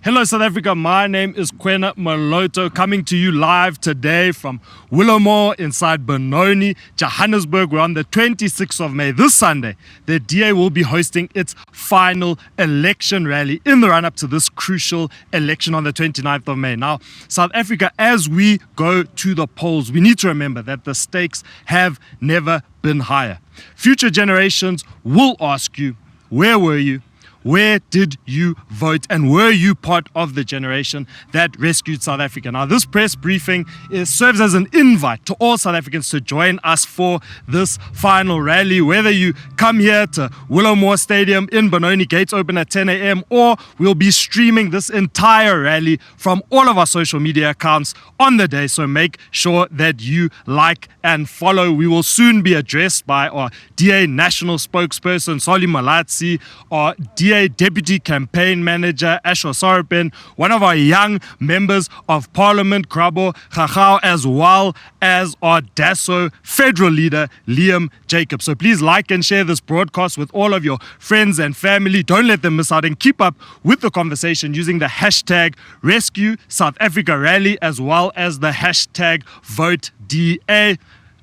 Hello South Africa, my name is Kwena Maloto, coming to you live today from Willowmoore inside Benoni, Johannesburg. We're on the 26th of May. This Sunday, the DA will be hosting its final election rally in the run-up to this crucial election on the 29th of May. Now, South Africa, as we go to the polls, we need to remember that the stakes have never been higher. Future generations will ask you, where were you? Where did you vote? And were you part of the generation that rescued South Africa? Now, this press briefing serves as an invite to all South Africans to join us for this final rally. Whether you come here to Willowmoore Stadium in Benoni, gates open at 10 a.m., or we'll be streaming this entire rally from all of our social media accounts on the day. So make sure that you like and follow. We will soon be addressed by our DA National Spokesperson, Malatsi, our DA Deputy Campaign Manager, Ashor Sarupen, one of our young members of Parliament, Karabo, Khakhau, as well as our DASO Federal Leader, Liam Jacobs. So please like and share this broadcast with all of your friends and family. Don't let them miss out, and keep up with the conversation using the hashtag Rescue South Africa Rally as well as the hashtag Vote DA.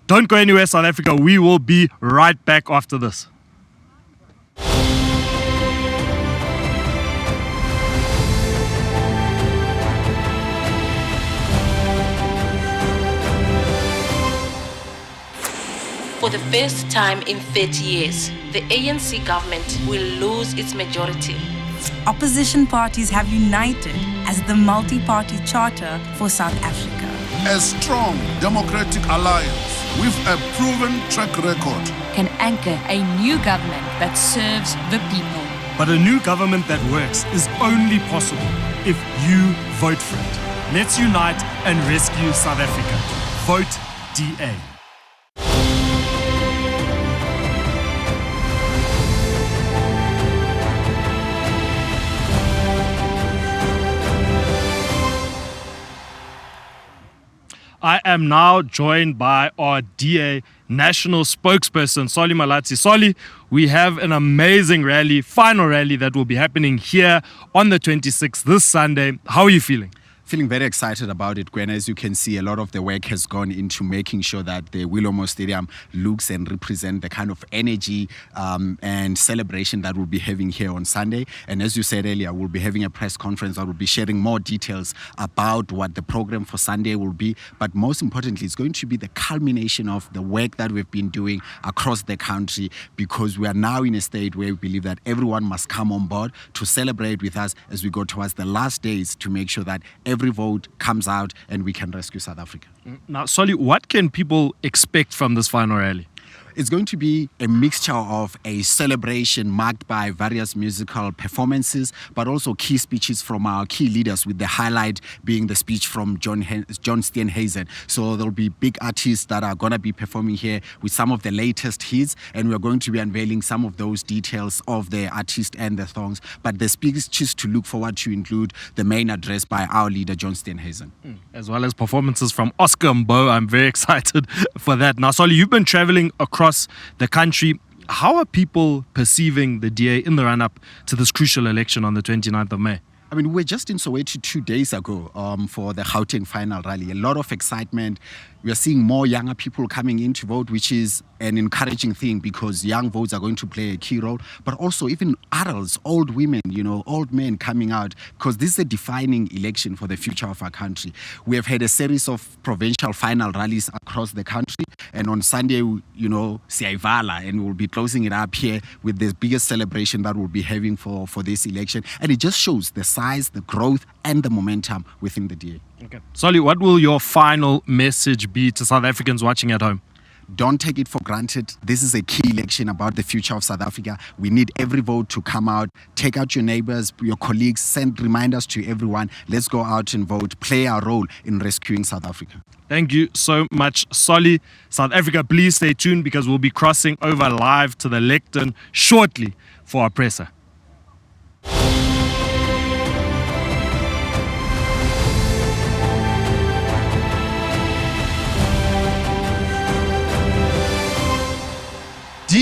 Don't go anywhere, South Africa. We will be right back after this. For the first time in 30 years, the ANC government will lose its majority. Opposition parties have united as the multi-party charter for South Africa. A strong democratic alliance with a proven track record can anchor a new government that serves the people. But a new government that works is only possible if you vote for it. Let's unite and rescue South Africa. Vote DA. I am now joined by our DA National Spokesperson, Malatsi. We have an amazing rally, final rally that will be happening here on the 26th, this Sunday. How are you feeling? Feeling very excited about it, Gwen. As you can see, a lot of the work has gone into making sure that the Willowmoore Stadium looks and represents the kind of energy and celebration that we'll be having here on Sunday. And as you said earlier, we'll be having a press conference that will be sharing more details about what the program for Sunday will be. But most importantly, it's going to be the culmination of the work that we've been doing across the country, because we are now in a state where we believe that everyone must come on board to celebrate with us as we go towards the last days to make sure that every vote comes out and we can rescue South Africa. Now, what can people expect from this final rally? It's going to be a mixture of a celebration marked by various musical performances, but also key speeches from our key leaders, with the highlight being the speech from John Steenhuisen. So there'll be big artists that are going to be performing here with some of the latest hits, and we're going to be unveiling some of those details of the artist and the songs. But the speeches to look forward to include the main address by our leader, John Steenhuisen. As well as performances from Oscar and Bo. I'm very excited for that. Now, you've been traveling across the country. How are people perceiving the DA in the run-up to this crucial election on the 29th of May? I mean, we're just in Soweto 2 days ago for the Gauteng final rally. A lot of excitement. We are seeing more younger people coming in to vote, which is an encouraging thing, because young votes are going to play a key role. But also even adults, old women, old men coming out, because this is a defining election for the future of our country. We have had a series of provincial final rallies across the country. And on Sunday, Siaivala, and we'll be closing it up here with the biggest celebration that we'll be having for this election. And it just shows the size, the growth, and the momentum within the DA. Okay. Solly, what will your final message be to South Africans watching at home? Don't take it for granted. This is a key election about the future of South Africa. We need every vote to come out. Take out your neighbors, your colleagues, send reminders to everyone. Let's go out and vote. Play our role in rescuing South Africa. Thank you so much, Solly. South Africa, please stay tuned, because we'll be crossing over live to the lectern shortly for our presser.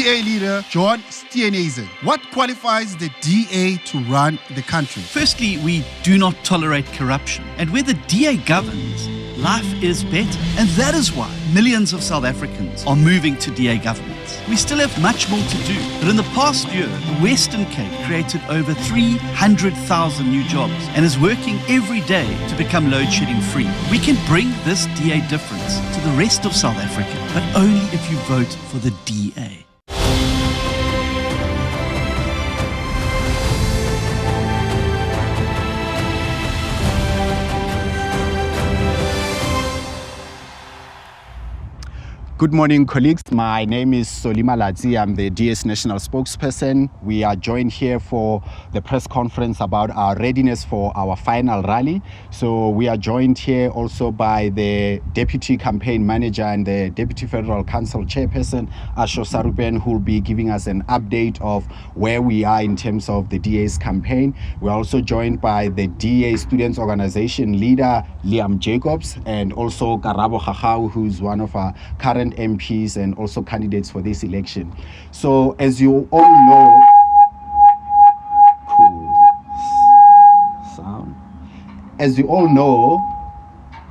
DA leader John Steenhuisen. What qualifies the DA to run the country? Firstly, we do not tolerate corruption. And where the DA governs, life is better. And that is why millions of South Africans are moving to DA governments. We still have much more to do. But in the past year, the Western Cape created over 300,000 new jobs and is working every day to become load shedding free. We can bring this DA difference to the rest of South Africa, but only if you vote for the DA. Good morning, colleagues. My name is Malatsi. I'm the DA's national spokesperson. We are joined here for the press conference about our readiness for our final rally. So we are joined here also by the Deputy Campaign Manager and the Deputy Federal Council Chairperson, Ashor Sarupen, who will be giving us an update of where we are in terms of the DA's campaign. We're also joined by the DA Students Organization leader, Liam Jacobs, and also Karabo Khakhau, who's one of our current MPs and also candidates for this election. So as you all know, as you all know,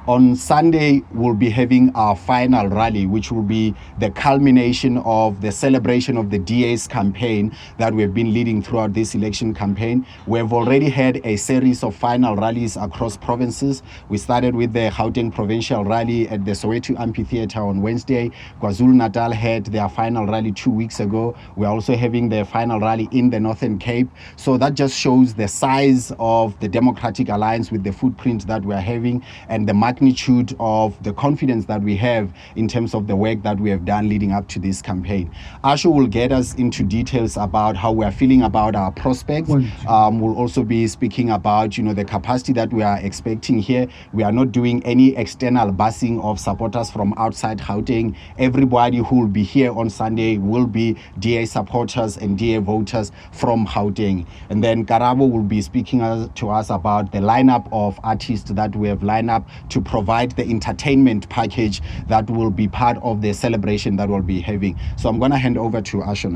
on Sunday, we'll be having our final rally, which will be the culmination of the celebration of the DA's campaign that we've been leading throughout this election campaign. We've already had a series of final rallies across provinces. We started with the Gauteng provincial rally at the Soweto Amphitheatre on Wednesday. KwaZulu-Natal had their final rally 2 weeks ago. We're also having the final rally in the Northern Cape. So that just shows the size of the Democratic Alliance with the footprint that we're having and the magnitude of the confidence that we have in terms of the work that we have done leading up to this campaign. Ashor will get us into details about how we are feeling about our prospects. We'll also be speaking about, the capacity that we are expecting here. We are not doing any external busing of supporters from outside Gauteng. Everybody who will be here on Sunday will be DA supporters and DA voters from Gauteng. And then Karabo will be speaking to us about the lineup of artists that we have lined up to provide the entertainment package that will be part of the celebration that we'll be having. So I'm going to hand over to Ashor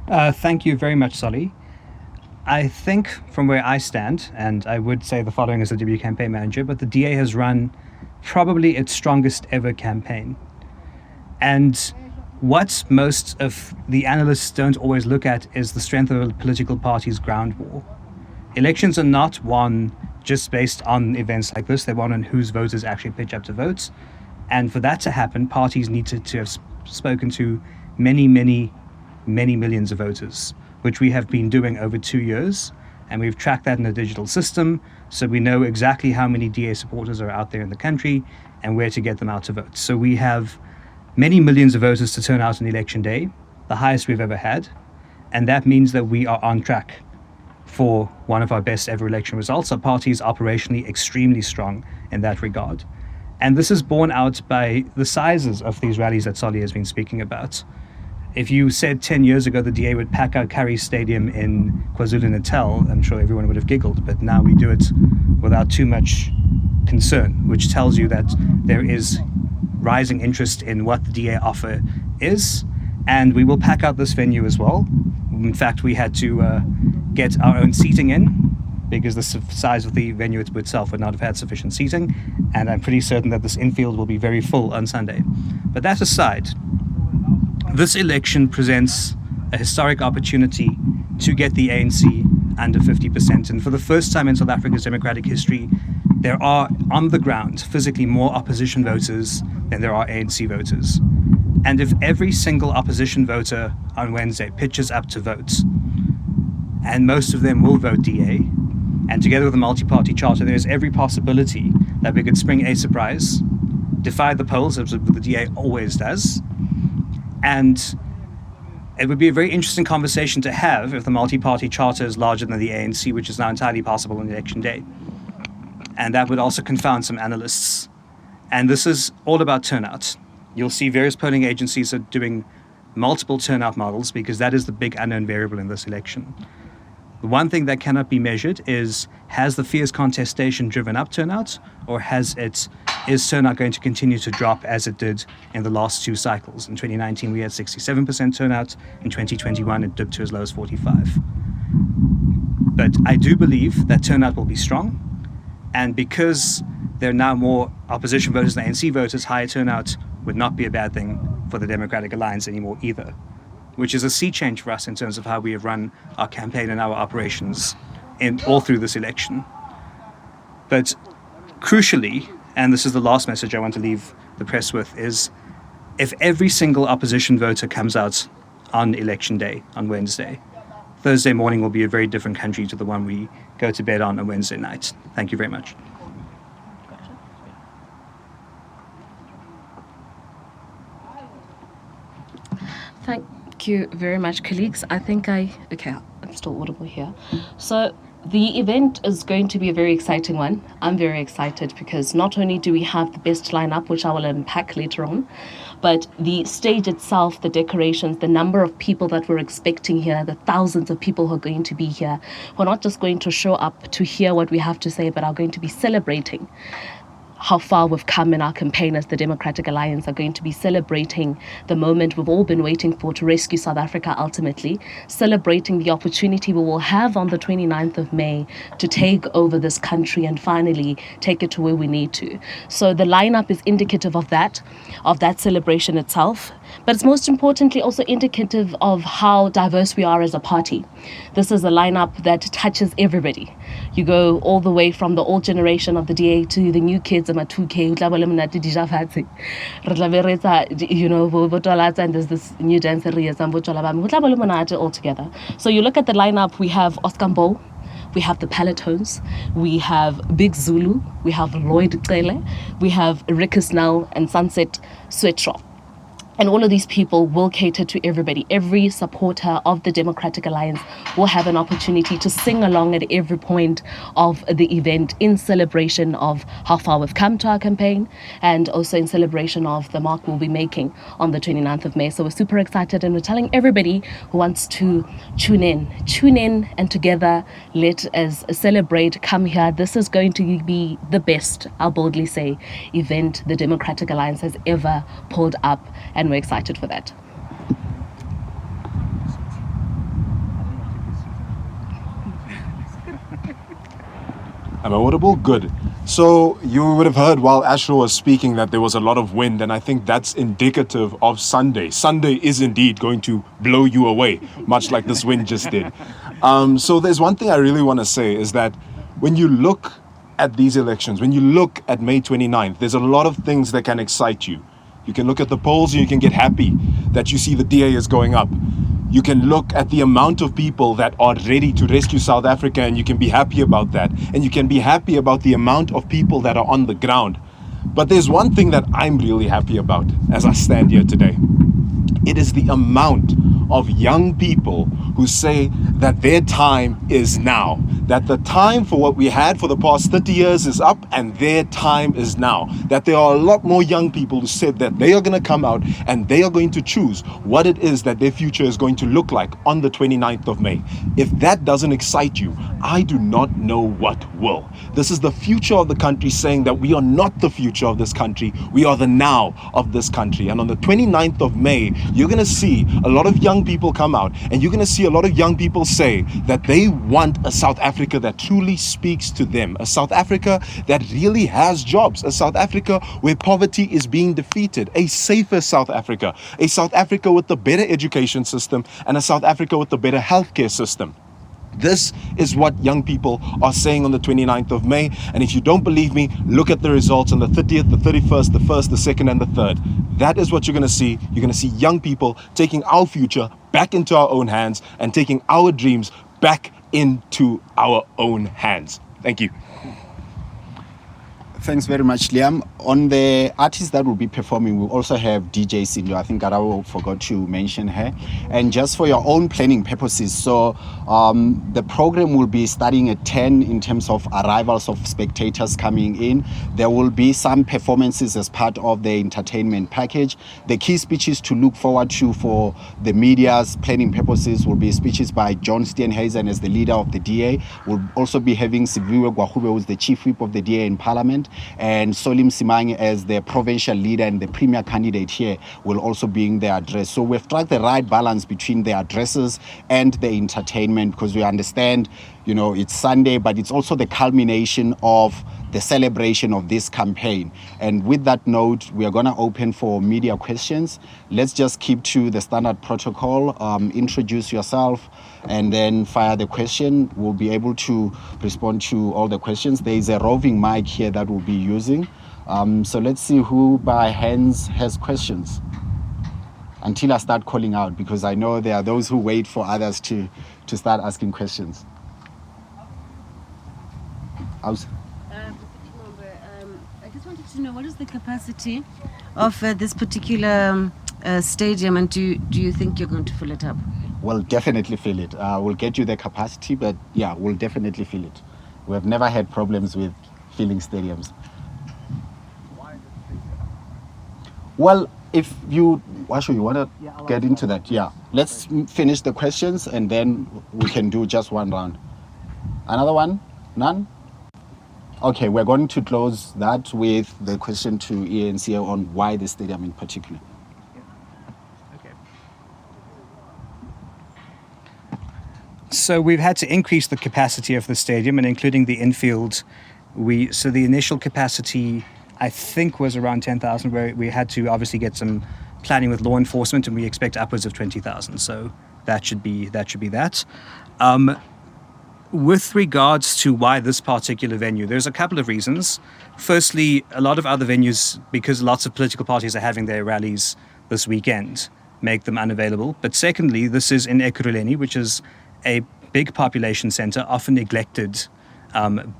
now. Thank you very much, Solly. I think from where I stand, and I would say the following as the Deputy Campaign Manager, but the DA has run probably its strongest ever campaign. And what most of the analysts don't always look at is the strength of a political party's ground war. Elections are not won just based on events like this. They're won on whose voters actually pitch up to vote. And for that to happen, parties need to have spoken to many, many, many millions of voters, which we have been doing over 2 years. And we've tracked that in a digital system, so we know exactly how many DA supporters are out there in the country and where to get them out to vote. So we have many millions of voters to turn out on election day, the highest we've ever had. And that means that we are on track for one of our best ever election results. Our party is operationally extremely strong in that regard. And this is borne out by the sizes of these rallies that Solly has been speaking about. If you said 10 years ago the DA would pack out Harpur Stadium in KwaZulu-Natal, I'm sure everyone would have giggled, but now we do it without too much concern, which tells you that there is rising interest in what the DA offer is, and we will pack out this venue as well. In fact, we had to get our own seating in because the size of the venue itself would not have had sufficient seating, and I'm pretty certain that this infield will be very full on Sunday. But that aside, this election presents a historic opportunity to get the ANC under 50%, and for the first time in South Africa's democratic history, there are on the ground physically more opposition voters than there are ANC voters. And if every single opposition voter on Wednesday pitches up to vote, and most of them will vote DA, and together with the multi-party charter, there's every possibility that we could spring a surprise, defy the polls, as the DA always does, and it would be a very interesting conversation to have if the multi-party charter is larger than the ANC, which is now entirely possible on election day. And that would also confound some analysts. And this is all about turnout. You'll see various polling agencies are doing multiple turnout models because that is the big unknown variable in this election. The one thing that cannot be measured is, has the fierce contestation driven up turnout, or is turnout going to continue to drop as it did in the last two cycles? In 2019, we had 67% turnout. In 2021, it dipped to as low as 45. But I do believe that turnout will be strong. And because there are now more opposition voters than ANC voters, higher turnout would not be a bad thing for the Democratic Alliance anymore either, which is a sea change for us in terms of how we have run our campaign and our operations all through this election. But crucially, and this is the last message I want to leave the press with, is if every single opposition voter comes out on election day, on Wednesday, Thursday morning will be a very different country to the one we go to bed on Wednesday night. Thank you very much. Thank you very much, colleagues. I think I'm still audible here. So the event is going to be a very exciting one. I'm very excited because not only do we have the best lineup, which I will unpack later on, but the stage itself, the decorations, the number of people that we're expecting here, the thousands of people who are going to be here, who are not just going to show up to hear what we have to say, but are going to be celebrating how far we've come in our campaign as the Democratic Alliance, are going to be celebrating the moment we've all been waiting for to rescue South Africa ultimately, celebrating the opportunity we will have on the 29th of May to take over this country and finally take it to where we need to. So the lineup is indicative of that celebration itself, but it's most importantly also indicative of how diverse we are as a party. This is a lineup that touches everybody. You go all the way from the old generation of the DA to the new kids of 2K, and there's this new dancer all together. So you look at the lineup, we have Oscar Mbo, we have the Parlotones, we have Big Zulu, we have Lloyd Qele, we have Rickus Now and Sunset Sweatshop. And all of these people will cater to everybody. Every supporter of the Democratic Alliance will have an opportunity to sing along at every point of the event in celebration of how far we've come to our campaign and also in celebration of the mark we'll be making on the 29th of May. So we're super excited and we're telling everybody who wants to tune in and together let us celebrate, come here. This is going to be the best, I'll boldly say, event the Democratic Alliance has ever pulled up. And we're excited for that. Am I audible? Good. So you would have heard while Ashor was speaking that there was a lot of wind, and I think that's indicative of Sunday. Sunday is indeed going to blow you away, much like this wind just did. So there's one thing I really want to say is that when you look at these elections, when you look at May 29th, there's a lot of things that can excite you. You can look at the polls and you can get happy that you see the DA is going up. You can look at the amount of people that are ready to rescue South Africa and you can be happy about that. And you can be happy about the amount of people that are on the ground. But there's one thing that I'm really happy about as I stand here today. It is the amount of young people who say that their time is now, that the time for what we had for the past 30 years is up and their time is now, that there are a lot more young people who said that they are going to come out and they are going to choose what it is that their future is going to look like on the 29th of May. If that doesn't excite you, I do not know what will. This is the future of the country saying that we are not the future of this country, we are the now of this country. And on the 29th of May, you're going to see a lot of young people come out and you're going to see a lot of young people say that they want a South Africa that truly speaks to them, a South Africa that really has jobs, a South Africa where poverty is being defeated, a safer South Africa, a South Africa with a better education system and a South Africa with a better healthcare system. This is what young people are saying on the 29th of May. And if you don't believe me, look at the results on the 30th, the 31st, the 1st, the 2nd, and the 3rd. That is what you're going to see. You're going to see young people taking our future back into our own hands and taking our dreams back into our own hands. Thank you. Thanks very much, Liam. On the artists that will be performing, we also have DJ Sindo. I think Karabo forgot to mention her. And just for your own planning purposes, so the program will be starting at 10 in terms of arrivals of spectators coming in. There will be some performances as part of the entertainment package. The key speeches to look forward to for the media's planning purposes will be speeches by John Steenhuisen as the leader of the DA. We'll also be having Siviwe Gwahube, who's the chief whip of the DA in Parliament, and Solim Simang as the provincial leader and the premier candidate here will also be in the address. So we've struck the right balance between the addresses and the entertainment, because we understand, you know, it's Sunday, but it's also the culmination of the celebration of this campaign. And with that note, we are going to open for media questions. Let's just keep to the standard protocol. Introduce yourself and then fire the question. We'll be able to respond to all the questions. There is a roving mic here that we'll be using. So let's see who by hands has questions until I start calling out, because I know there are those who wait for others to start asking questions. I just wanted to know, what is the capacity of this particular stadium, and do you think you're going to fill it up? We'll definitely fill it. We'll get you the capacity, but yeah, we'll definitely fill it. We've never had problems with filling stadiums. Well, if you, Ashor, you want to get into that? Yeah. Let's finish the questions and then we can do just one round. Another one? None? Okay, we're going to close that with the question to ANC on why the stadium in particular. So we've had to increase the capacity of the stadium, and including the infield, so the initial capacity, I think, was around 10,000, where we had to obviously get some planning with law enforcement, and we expect upwards of 20,000. So that should be that. With regards to why this particular venue, there's a couple of reasons. Firstly, a lot of other venues, because lots of political parties are having their rallies this weekend, make them unavailable. But secondly, this is in Ekurhuleni, which is a big population center, often neglected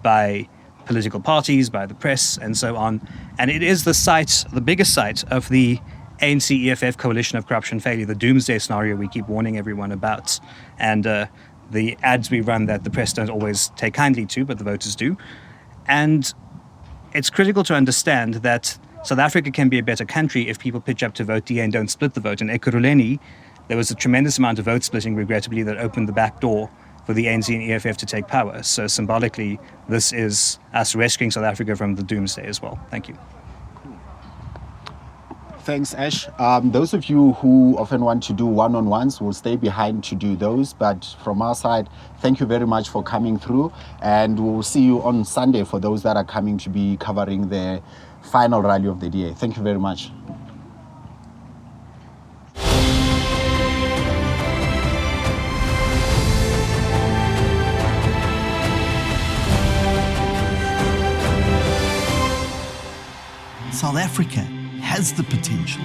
by political parties, by the press, and so on. And it is the site, the biggest site of the ANC-EFF coalition of corruption failure, the doomsday scenario we keep warning everyone about. And the ads we run that the press don't always take kindly to, but the voters do. And it's critical to understand that South Africa can be a better country if people pitch up to vote DA and don't split the vote. In Ekurhuleni, there was a tremendous amount of vote splitting, regrettably, that opened the back door for the ANC and EFF to take power. So symbolically, this is us rescuing South Africa from the doomsday as well. Thank you. Thanks, Ash. Those of you who often want to do one-on-ones will stay behind to do those. But from our side, thank you very much for coming through. And we'll see you on Sunday for those that are coming to be covering the final rally of the DA. Thank you very much. South Africa has the potential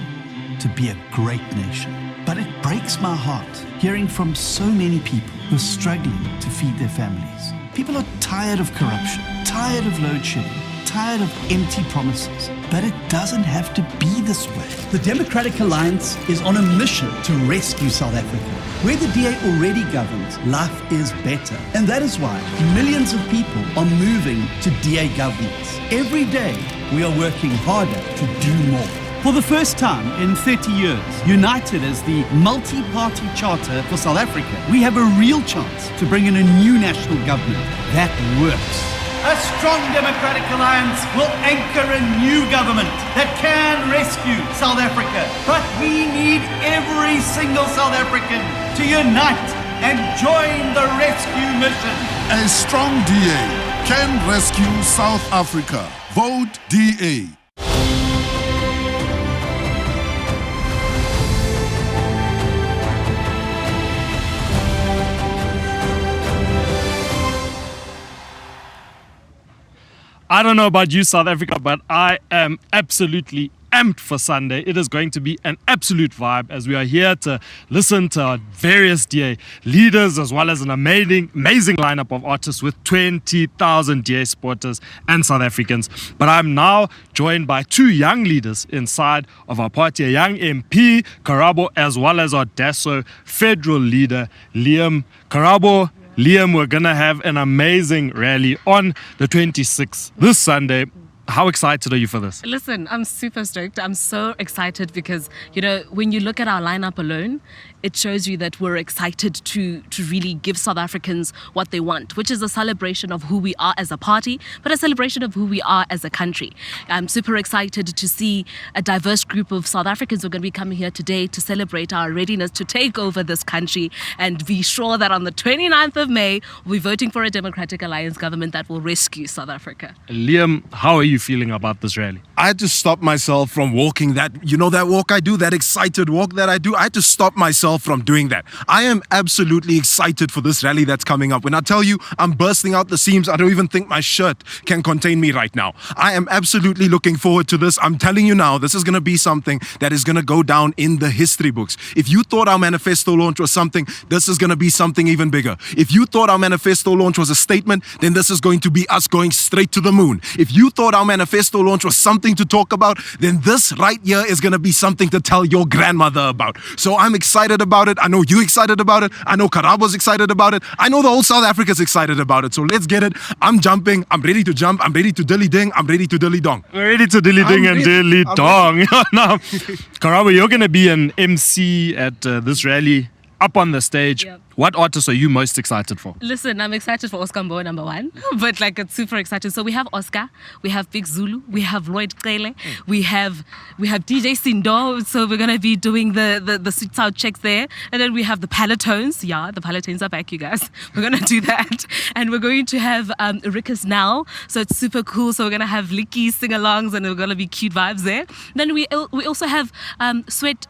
to be a great nation. But it breaks my heart hearing from so many people who are struggling to feed their families. People are tired of corruption, tired of load shedding, tired of empty promises. But it doesn't have to be this way. The Democratic Alliance is on a mission to rescue South Africa. Where the DA already governs, life is better. And that is why millions of people are moving to DA governance. Every day, we are working harder to do more. For the first time in 30 years, united as the multi-party charter for South Africa, we have a real chance to bring in a new national government that works. A strong Democratic Alliance will anchor a new government that can rescue South Africa. But we need every single South African to unite and join the rescue mission. A strong DA can rescue South Africa. Vote DA. I don't know about you, South Africa, but I am absolutely amped for Sunday. It is going to be an absolute vibe as we are here to listen to our various DA leaders as well as an amazing lineup of artists with 20,000 DA supporters and South Africans. But I'm now joined by two young leaders inside of our party, a young MP, Karabo, as well as our DASO federal leader, Liam. Karabo, Liam, we're going to have an amazing rally on the 26th, this Sunday. How excited are you for this? Listen, I'm super stoked. I'm so excited because, you know, when you look at our lineup alone, it shows you that we're excited to really give South Africans what they want, which is a celebration of who we are as a party, but a celebration of who we are as a country. I'm super excited to see a diverse group of South Africans who are going to be coming here today to celebrate our readiness to take over this country and be sure that on the 29th of May, we're voting for a Democratic Alliance government that will rescue South Africa. Liam, how are you feeling about this rally? I had to stop myself from walking that walk I do, that excited walk that I do. I had to stop myself from doing that. I am absolutely excited for this rally that's coming up. When I tell you I'm bursting out the seams, I don't even think my shirt can contain me right now. I am absolutely looking forward to this. I'm telling you now, this is going to be something that is going to go down in the history books. If you thought our manifesto launch was something, this is going to be something even bigger. If you thought our manifesto launch was a statement, then this is going to be us going straight to the moon. If you thought our manifesto launch was something to talk about, then this right here is going to be something to tell your grandmother about. So I'm excited about it. I know you're excited about it. I know Karabo's excited about it. I know the whole South Africa's excited about it. So let's get it. I'm jumping. I'm ready to jump. I'm ready to dilly ding. I'm ready to dilly dong. We're ready to dilly ding and dilly dong. Now, Karabo, you're going to be an MC at this rally up on the stage. Yep. What artists are you most excited for? Listen, I'm excited for Oscar Mbo, number one, but it's super exciting. So we have Oscar, we have Big Zulu, we have Lloyd Qele, we have DJ Sindo. So we're gonna be doing the sweet sound checks there, and then we have the Parlotones. Yeah, the Parlotones are back, you guys. We're gonna do that, and we're going to have Rikus now. So it's super cool. So we're gonna have Licky sing-alongs, and we're gonna be cute vibes there. Then we also have Sweat.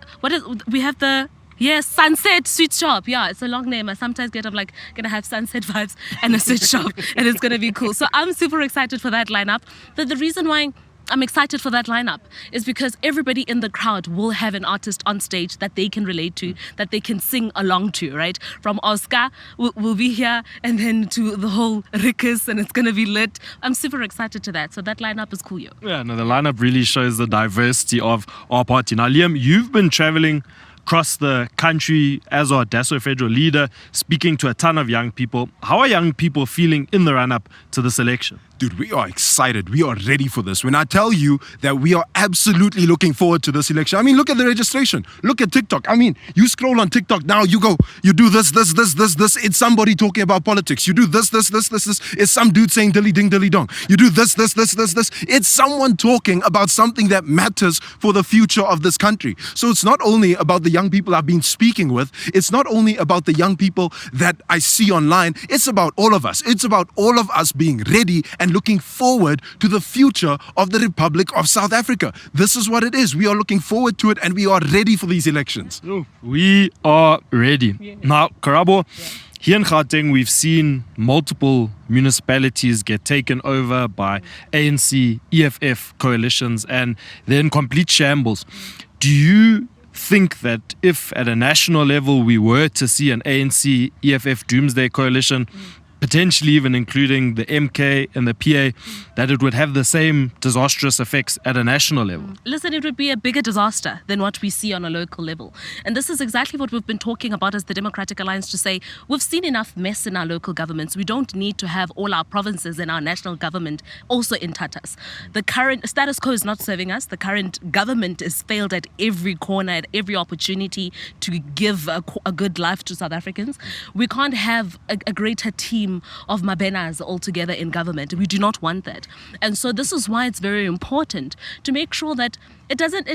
We have the. Yes, Sunset Sweet Shop. Yeah, it's a long name. I sometimes get gonna have Sunset vibes and a sweet shop, and it's gonna be cool. So I'm super excited for that lineup. But the reason why I'm excited for that lineup is because everybody in the crowd will have an artist on stage that they can relate to, that they can sing along to, right? From Oscar, we'll be here, and then to the whole Rikus, and it's gonna be lit. I'm super excited to that. So that lineup is cool, yo. Yeah, no, the lineup really shows the diversity of our party. Now, Liam, you've been traveling across the country as our DASO federal leader, speaking to a ton of young people. How are young people feeling in the run-up to this election? Dude, we are excited. We are ready for this. When I tell you that we are absolutely looking forward to this election, I mean, look at the registration. Look at TikTok. I mean, you scroll on TikTok now, you do this. It's somebody talking about politics. You do this. It's some dude saying dilly ding, dilly dong. You do this. It's someone talking about something that matters for the future of this country. So it's not only about the young people I've been speaking with. It's not only about the young people that I see online. It's about all of us. It's about all of us being ready and looking forward to the future of the Republic of South Africa. This is what it is. We are looking forward to it, and we are ready for these elections. We are ready. Yeah. Now, Karabo, here in Gauteng, we've seen multiple municipalities get taken over by ANC, EFF coalitions, and they're in complete shambles. Do you think that if at a national level we were to see an ANC, EFF doomsday coalition, potentially even including the MK and the PA, that it would have the same disastrous effects at a national level? Listen, it would be a bigger disaster than what we see on a local level. And this is exactly what we've been talking about as the Democratic Alliance, to say we've seen enough mess in our local governments. We don't need to have all our provinces and our national government also in tatters. The current status quo is not serving us. The current government has failed at every corner, at every opportunity to give a good life to South Africans. We can't have a greater team of Mabenas all together in government. We do not want that. And so this is why it's very important to make sure that it doesn't,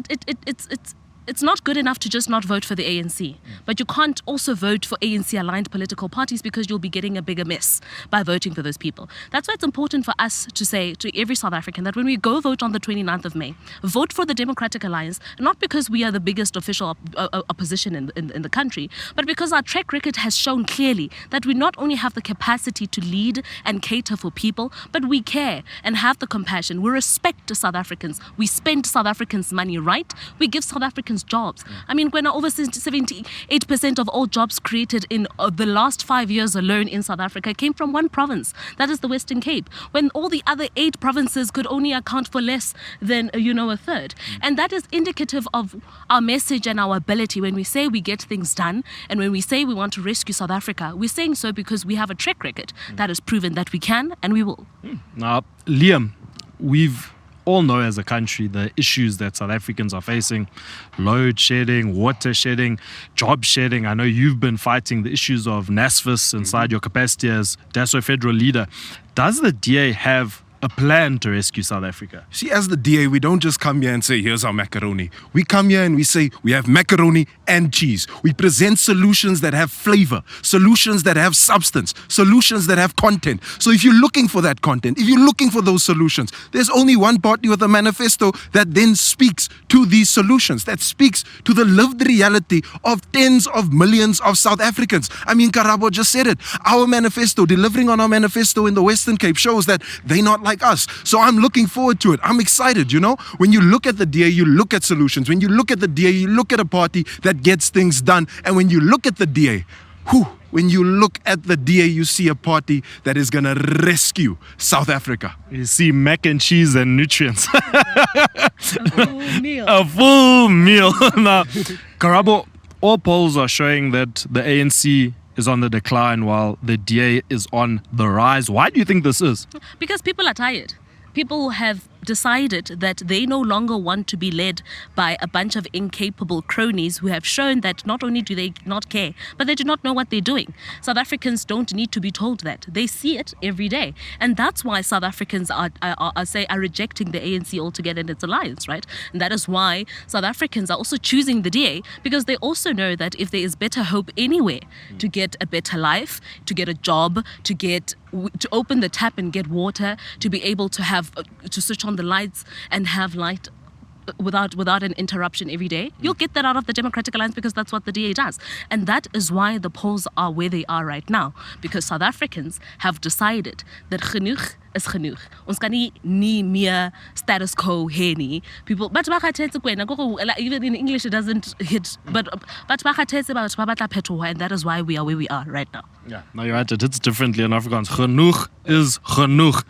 it's not good enough to just not vote for the ANC, but you can't also vote for ANC-aligned political parties because you'll be getting a bigger mess by voting for those people. That's why it's important for us to say to every South African that when we go vote on the 29th of May, vote for the Democratic Alliance, not because we are the biggest official opposition in the country, but because our track record has shown clearly that we not only have the capacity to lead and cater for people, but we care and have the compassion. We respect South Africans. We spend South Africans' money right. We give South Africans jobs. I mean, when over 78% of all jobs created in the last 5 years alone in South Africa came from one province, that is the Western Cape, when all the other 8 provinces could only account for less than, a third. And that is indicative of our message and our ability. When we say we get things done and when we say we want to rescue South Africa, we're saying so because we have a track record that has proven that we can and we will. Now, Liam, we've all know as a country the issues that South Africans are facing: load shedding, water shedding, job shedding. I know you've been fighting the issues of NASFIS inside your capacity as DASO federal leader. Does the DA have a plan to rescue South Africa? See, as the DA, we don't just come here and say, here's our macaroni. We come here and we say, we have macaroni and cheese. We present solutions that have flavor, solutions that have substance, solutions that have content. So if you're looking for that content, if you're looking for those solutions, there's only one party with a manifesto that then speaks to these solutions, that speaks to the lived reality of tens of millions of South Africans. I mean, Karabo just said it. Our manifesto, delivering on our manifesto in the Western Cape, shows that they're not like us. So I'm looking forward to it. I'm excited, When you look at the DA, you look at solutions. When you look at the DA, you look at a party that gets things done. And when you look at the DA, you see a party that is going to rescue South Africa. You see mac and cheese and nutrients. A full meal. A full meal. Now, Karabo, all polls are showing that the ANC is on the decline while the DA is on the rise. Why do you think this is? Because people are tired. People have decided that they no longer want to be led by a bunch of incapable cronies who have shown that not only do they not care, but they do not know what they're doing. South Africans don't need to be told that. They see it every day. And that's why South Africans are rejecting the ANC altogether in its alliance, right? And that is why South Africans are also choosing the DA, because they also know that if there is better hope anywhere to get a better life, to get a job, to open the tap and get water, to be able to have to switch on the lights and have light without an interruption every day, you'll get that out of the Democratic Alliance, because that's what the DA does. And that is why the polls are where they are right now, because South Africans have decided that genoeg is genoeg. Ons kan nie meer status quo hê nie. People, but even in English it doesn't hit, but and that is why we are where we are right now. Yeah, no, you're right. It hits differently in Afrikaans. Genoeg is genoeg.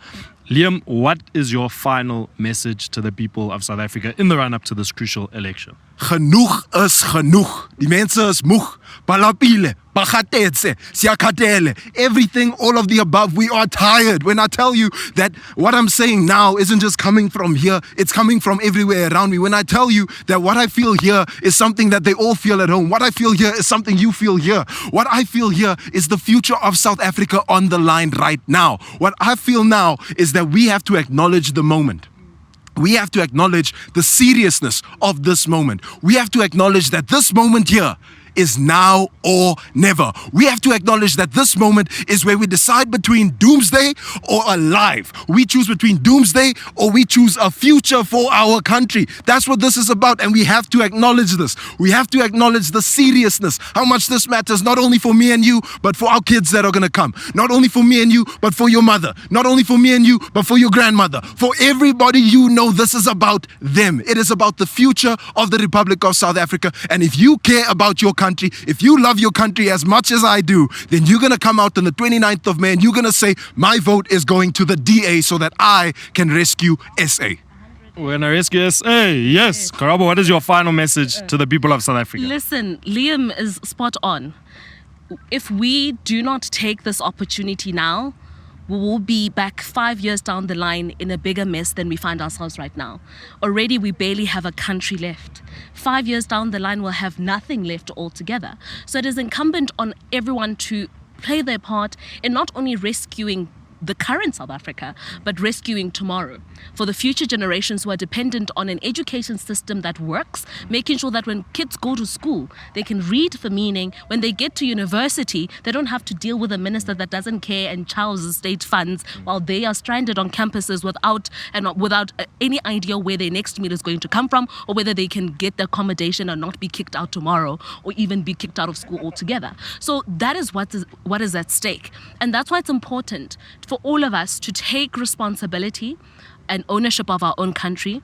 Liam, what is your final message to the people of South Africa in the run-up to this crucial election? Genoeg is genoeg. Die mense is moeg. Balapile, bagatetse, siakatele, everything, all of the above. We are tired. When I tell you that what I'm saying now isn't just coming from here, it's coming from everywhere around me. When I tell you that what I feel here is something that they all feel at home, what I feel here is something you feel here. What I feel here is the future of South Africa on the line right now. What I feel now is that we have to acknowledge the moment. We have to acknowledge the seriousness of this moment. We have to acknowledge that this moment here is now or never. We have to acknowledge that this moment is where we decide between doomsday or alive. We choose between doomsday or we choose a future for our country. That's what this is about, and we have to acknowledge this. We have to acknowledge the seriousness, how much this matters, not only for me and you, but for our kids that are going to come. Not only for me and you, but for your mother. Not only for me and you, but for your grandmother. For everybody, this is about them. It is about the future of the Republic of South Africa. And if you care about your country, if you love your country as much as I do, then you're going to come out on the 29th of May and you're going to say, my vote is going to the DA so that I can rescue SA. We're going to rescue SA, yes. Karabo, what is your final message to the people of South Africa? Listen, Liam is spot on. If we do not take this opportunity now, we will be back 5 years down the line in a bigger mess than we find ourselves right now. Already, we barely have a country left. 5 years down the line, we'll have nothing left altogether. So it is incumbent on everyone to play their part in not only rescuing the current South Africa, but rescuing tomorrow. For the future generations who are dependent on an education system that works, making sure that when kids go to school, they can read for meaning. When they get to university, they don't have to deal with a minister that doesn't care and chouses state funds while they are stranded on campuses without any idea where their next meal is going to come from, or whether they can get the accommodation and not be kicked out tomorrow, or even be kicked out of school altogether. So that is what is at stake. And that's why it's important for all of us to take responsibility and ownership of our own country.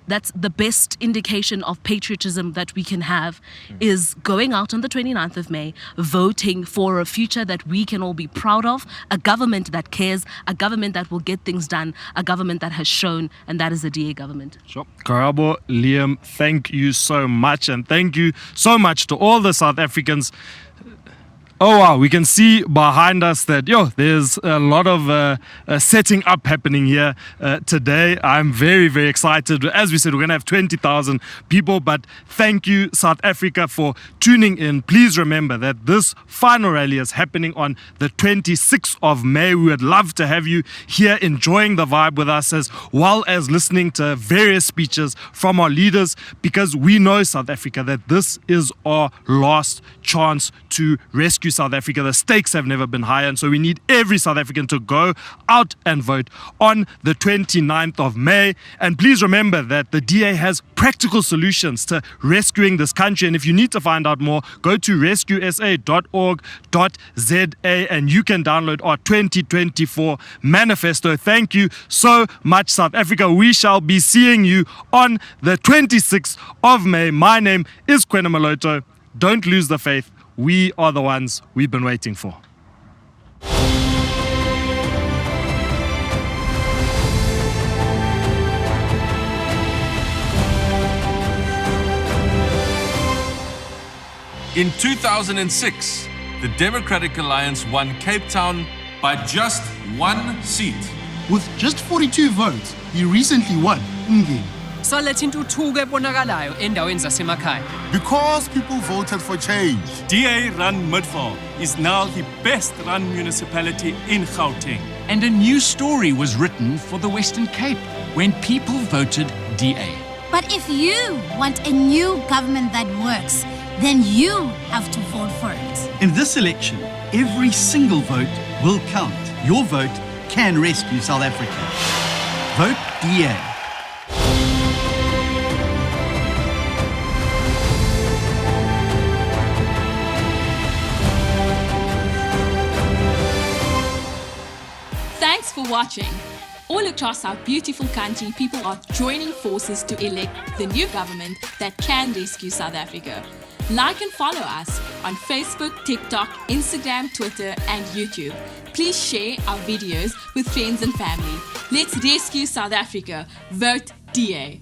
That's the best indication of patriotism that we can have, is going out on the 29th of May, voting for a future that we can all be proud of, a government that cares, a government that will get things done, a government that has shown, and that is the DA government. Sure. Karabo, Liam, thank you so much, and thank you so much to all the South Africans. Oh wow, we can see behind us that there's a lot of setting up happening here today. I'm very, very excited. As we said, we're going to have 20,000 people, but thank you, South Africa, for tuning in. Please remember that this final rally is happening on the 26th of May. We would love to have you here enjoying the vibe with us, as well as listening to various speeches from our leaders, because we know, South Africa, that this is our last chance to rescue South Africa. The stakes have never been higher, and so we need every South African to go out and vote on the 29th of May. And please remember that the DA has practical solutions to rescuing this country, and if you need to find out more, go to rescuesa.org.za and you can download our 2024 manifesto. Thank you so much, South Africa. We shall be seeing you on the 26th of May. My name is Kwena Maloto. Don't lose the faith. We are the ones we've been waiting for. In 2006, the Democratic Alliance won Cape Town by just 1 seat. With just 42 votes, he recently won Ngeni. Saletha intuthuko ebonakalayo endaweni zasemakhaya. Because people voted for change. DA-run Midvaal is now the best-run municipality in Gauteng. And a new story was written for the Western Cape when people voted DA. But if you want a new government that works, then you have to vote for it. In this election, every single vote will count. Your vote can rescue South Africa. Vote DA. Thanks for watching. All across our beautiful country, people are joining forces to elect the new government that can rescue South Africa. Like and follow us on Facebook, TikTok, Instagram, Twitter, and YouTube. Please share our videos with friends and family. Let's rescue South Africa. Vote DA.